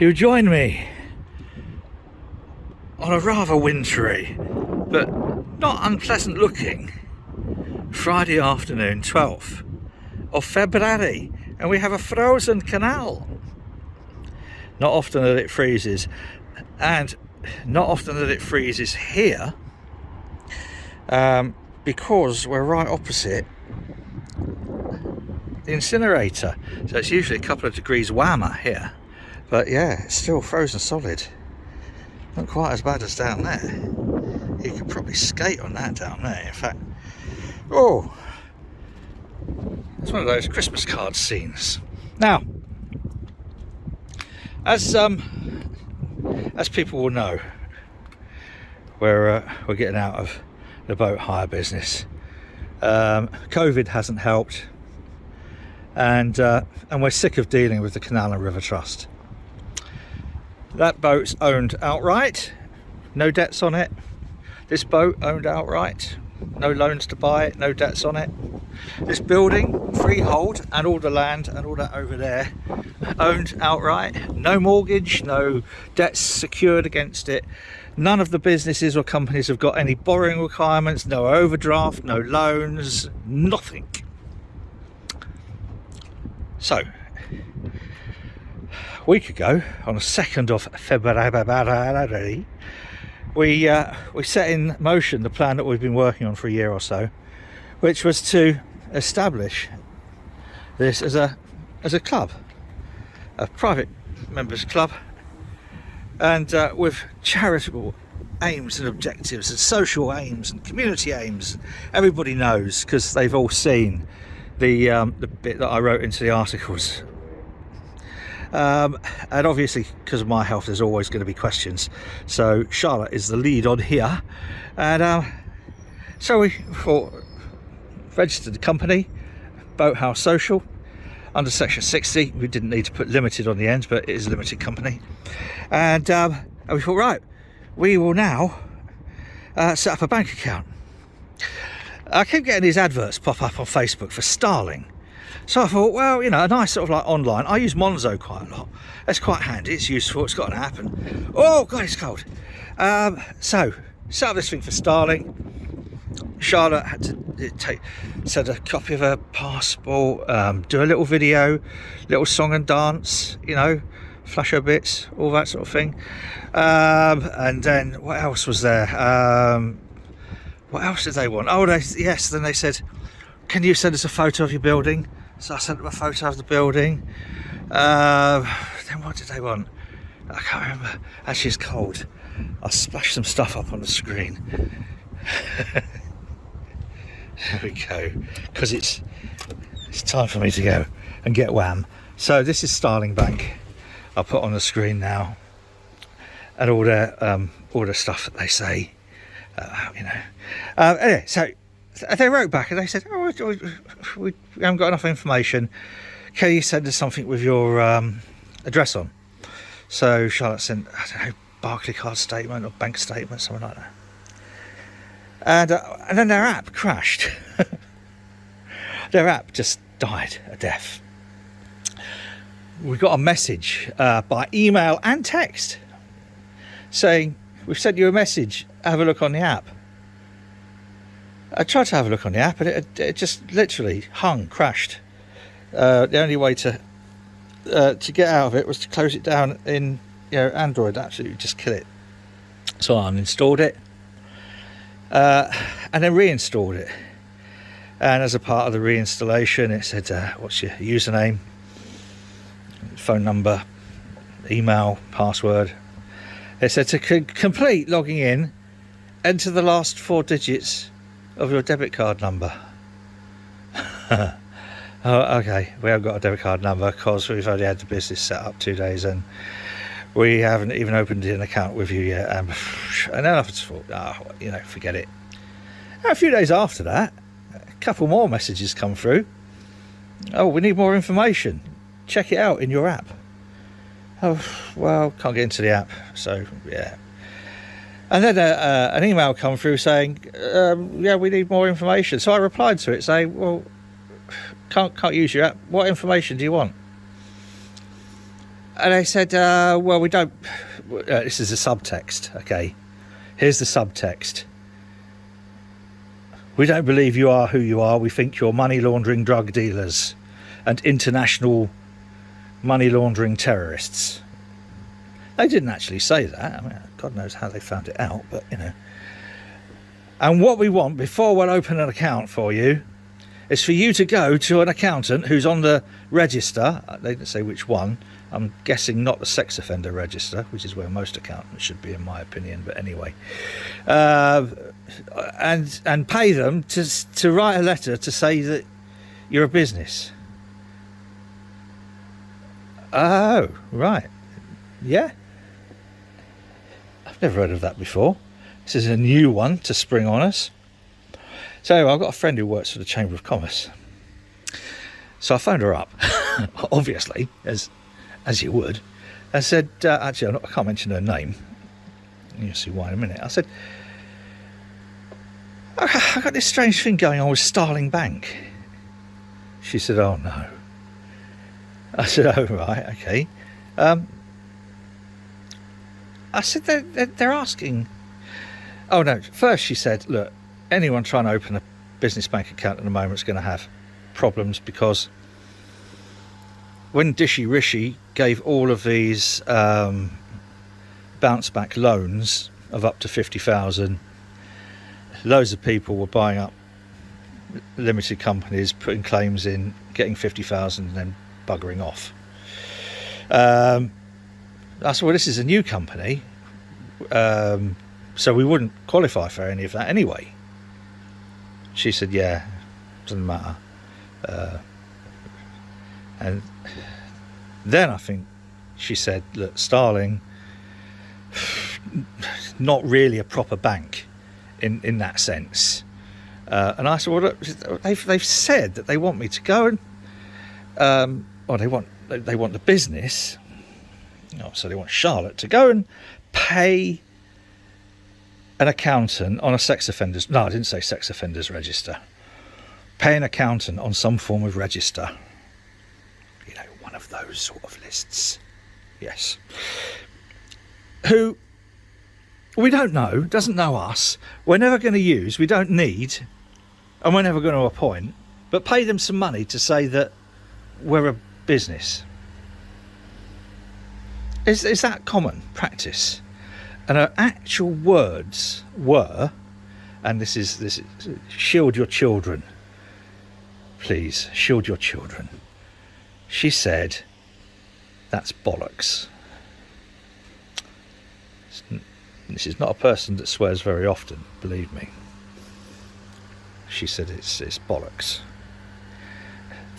you join me on a rather wintry but not unpleasant looking Friday afternoon, 12th of February, and we have a frozen canal. Not often that it freezes, and not often that it freezes here, because we're right opposite the incinerator, so it's usually a couple of degrees warmer here, but yeah, it's still frozen solid. Not quite as bad as down there. You could probably skate on that down there. In fact, oh, it's one of those Christmas card scenes. Now, as people will know, we're getting out of the boat hire business. COVID hasn't helped, and we're sick of dealing with the Canal and River Trust. That boat's owned outright, no debts on it. This boat owned outright, no loans to buy it, no debts on it. This building, freehold, and all the land and all that over there, owned outright, no mortgage, no debts secured against it. None of the businesses or companies have got any borrowing requirements, no overdraft, no loans, nothing. So, a week ago, on the 2nd of February, we set in motion the plan that we've been working on for a year or so, which was to establish this as a club, a private members club, and with charitable aims and objectives and social aims and community aims. Everybody knows, because they've all seen the bit that I wrote into the articles. And obviously, because of my health, there's always going to be questions. So Charlotte is the lead on here, and so we registered the company, Boathouse Social, under Section 60. We didn't need to put limited on the end, but it is a limited company. And we thought, right, we will now set up a bank account. I keep getting these adverts pop up on Facebook for Starling. So I thought, well, you know, a nice sort of like online. I use Monzo quite a lot. That's quite handy. It's useful. It's got an app. And oh god, it's cold. So set up this thing for Starling. Charlotte had to send a copy of her passport, do a little video, little song and dance, you know, flash her bits, all that sort of thing. And then what else was there? What else did they want? Oh, yes. Then they said, can you send us a photo of your building? So I sent them a photo of the building. Then what did they want? I can't remember. Actually, it's cold. I'll splash some stuff up on the screen. There we go. Because it's time for me to go and get wham. So this is Starling Bank. I'll put on the screen now, and all the stuff that they say. You know. Anyway, so they wrote back and they said, "Oh, we haven't got enough information. Can you send us something with your address on?" So Charlotte sent, I don't know, Barclaycard statement or bank statement, something like that. And then their app crashed. Their app just died a death. We got a message by email and text saying, "We've sent you a message. Have a look on the app." I tried to have a look on the app, and it just literally crashed. The only way to get out of it was to close it down in, you know, Android. Absolutely just kill it. So I uninstalled it, and then reinstalled it. And as a part of the reinstallation, it said, "What's your username, phone number, email, password?" It said to complete logging in, enter the last 4 digits of your debit card number. Oh, okay, we haven't got a debit card number because we've only had the business set up 2 days and we haven't even opened an account with you yet. And then I just thought, you know, forget it. And a few days after that, a couple more messages come through. "Oh, we need more information. Check it out in your app." Oh, well, can't get into the app, so yeah. And then an email come through saying, "Yeah, we need more information." So I replied to it saying, "Well, can't use your app. What information do you want?" And they said, well, we don't... this is a subtext, okay? Here's the subtext. We don't believe you are who you are. We think you're money laundering drug dealers and international money laundering terrorists. They didn't actually say that. I mean, God knows how they found it out, but, you know. And what we want, before we'll open an account for you, is for you to go to an accountant who's on the register. They didn't say which one. I'm guessing not the sex offender register, which is where most accountants should be, in my opinion. But anyway, and pay them to write a letter to say that you're a business. Oh, right. Yeah. I've never heard of that before. This is a new one to spring on us. So anyway, I've got a friend who works for the Chamber of Commerce. So I phoned her up, obviously, as you would, and said, actually, I can't mention her name. You'll see why in a minute. I said, I got this strange thing going on with Starling Bank. She said, oh no. I said, oh right, okay. I said, they're asking. Oh no, first she said, look, anyone trying to open a business bank account at the moment is going to have problems, because when Dishy Rishi gave all of these bounce back loans of up to 50,000, loads of people were buying up limited companies, putting claims in, getting 50,000 and then buggering off. I said, well, this is a new company, so we wouldn't qualify for any of that anyway. She said, yeah, doesn't matter. And then I think she said, look, Starling, not really a proper bank in that sense. And I said, well, look, they've said that they want me to go and, or they want the business, so they want Charlotte to go and pay an accountant on a sex offenders, no, I didn't say sex offenders register, pay an accountant on some form of register, one of those sort of lists, yes, who we don't know, doesn't know us, we're never going to use, we don't need, and we're never going to appoint, but pay them some money to say that we're a business. Is that common practice? And her actual words were, and this is shield your children, please, shield your children. She said, that's bollocks. This is not a person that swears very often, believe me. She said it's bollocks.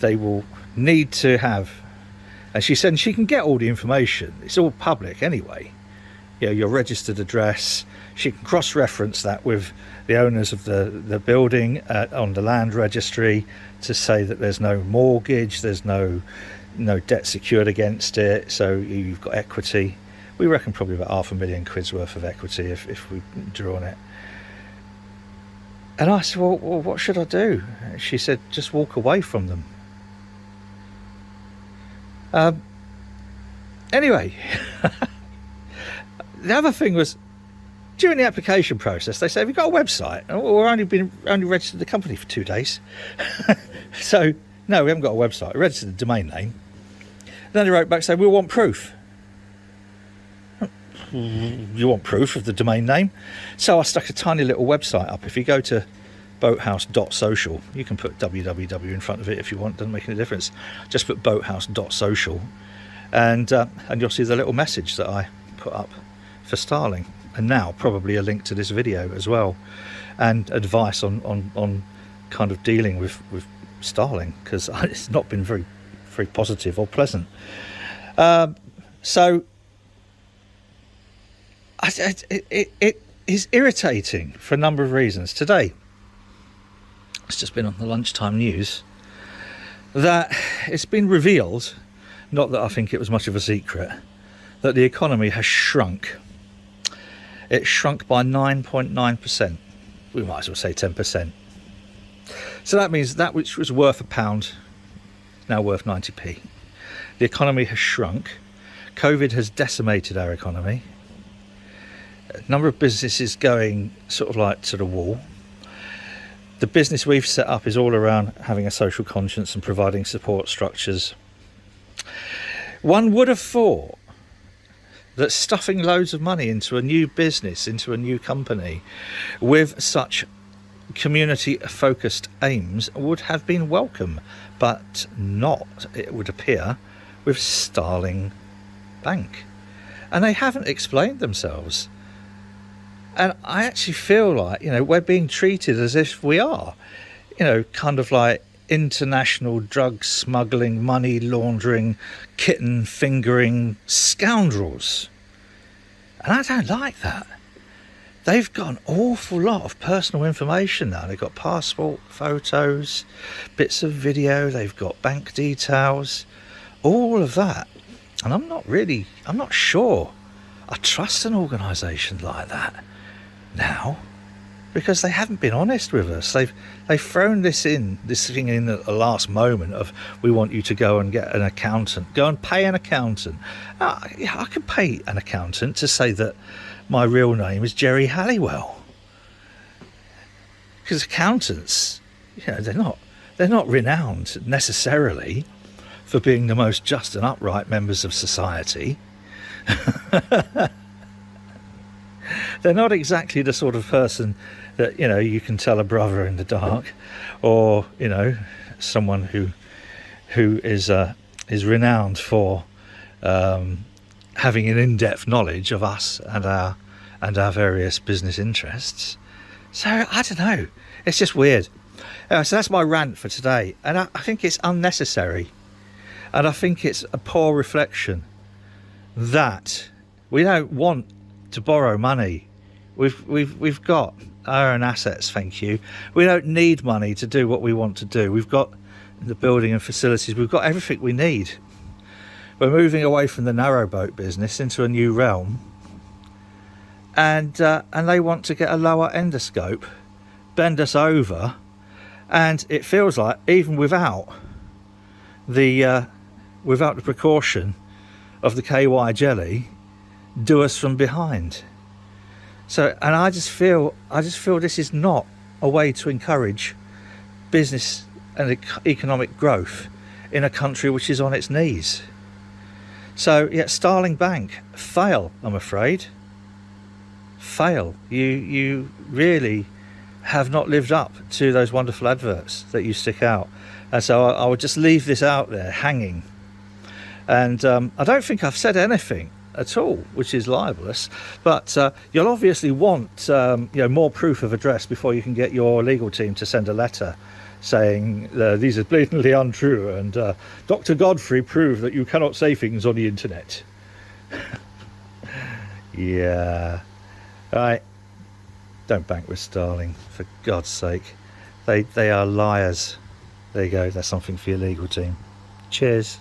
They will need to have, and she said she can get all the information. It's all public anyway. Your registered address. She can cross-reference that with the owners of the building on the land registry to say that there's no mortgage, there's no debt secured against it, so you've got equity. We reckon probably about £500,000 worth of equity if we drew on it. And I said, well, what should I do? She said, just walk away from them. Anyway, the other thing was, during the application process, they say, have you got a website? And we're only registered the company for 2 days. So, no, we haven't got a website. We registered the domain name. Then they wrote back saying, we want proof. You want proof of the domain name? So I stuck a tiny little website up. If you go to boathouse.social, you can put www in front of it if you want, doesn't make any difference. Just put boathouse.social and you'll see the little message that I put up for Starling, and now probably a link to this video as well, and advice on kind of dealing with Starling, because it's not been very very positive or pleasant. So it is irritating for a number of reasons. Today, it's just been on the lunchtime news that it's been revealed, not that I think it was much of a secret, that the economy has shrunk. It shrunk by 9.9%. We might as well say 10%. So that means that which was worth £1 is now worth 90p. The economy has shrunk. COVID has decimated our economy. A number of businesses going sort of like to the wall. The business we've set up is all around having a social conscience and providing support structures. One would have thought that stuffing loads of money into a new business, into a new company with such community-focused aims would have been welcome, but not, it would appear, with Starling Bank. And they haven't explained themselves. And I actually feel like, we're being treated as if we are, kind of like international drug smuggling, money laundering, kitten fingering scoundrels. And I don't like that. They've got an awful lot of personal information now. They've got passport photos, bits of video, they've got bank details, all of that. And I'm not sure I trust an organisation like that now, because they haven't been honest with us. They've thrown this thing in at the last moment of, we want you to go and get an accountant, go and pay an accountant. I can pay an accountant to say that my real name is Jerry Halliwell, because accountants, they're not renowned necessarily for being the most just and upright members of society. They're not exactly the sort of person that you can tell a brother in the dark, or someone who is renowned for having an in-depth knowledge of us and our various business interests. So I don't know, it's just weird. So that's my rant for today, and I think it's unnecessary, and I think it's a poor reflection that we don't want to borrow money. We've got our own assets, thank you. We don't need money to do what we want to do. We've got the building and facilities, we've got everything we need. We're moving away from the narrowboat business into a new realm, and they want to get a lower endoscope, bend us over, and it feels like even without the precaution of the KY jelly, do us from behind. So, and I just feel this is not a way to encourage business and economic growth in a country which is on its knees. So yeah, Starling Bank, fail, I'm afraid. Fail. You really have not lived up to those wonderful adverts that you stick out. And so I would just leave this out there hanging. And I don't think I've said anything at all which is libelous, but you'll obviously want more proof of address before you can get your legal team to send a letter saying these are blatantly untrue, and Dr. Godfrey proved that you cannot say things on the internet. Yeah, right. Don't bank with Starling, for God's sake. They are liars. There you go, that's something for your legal team. Cheers.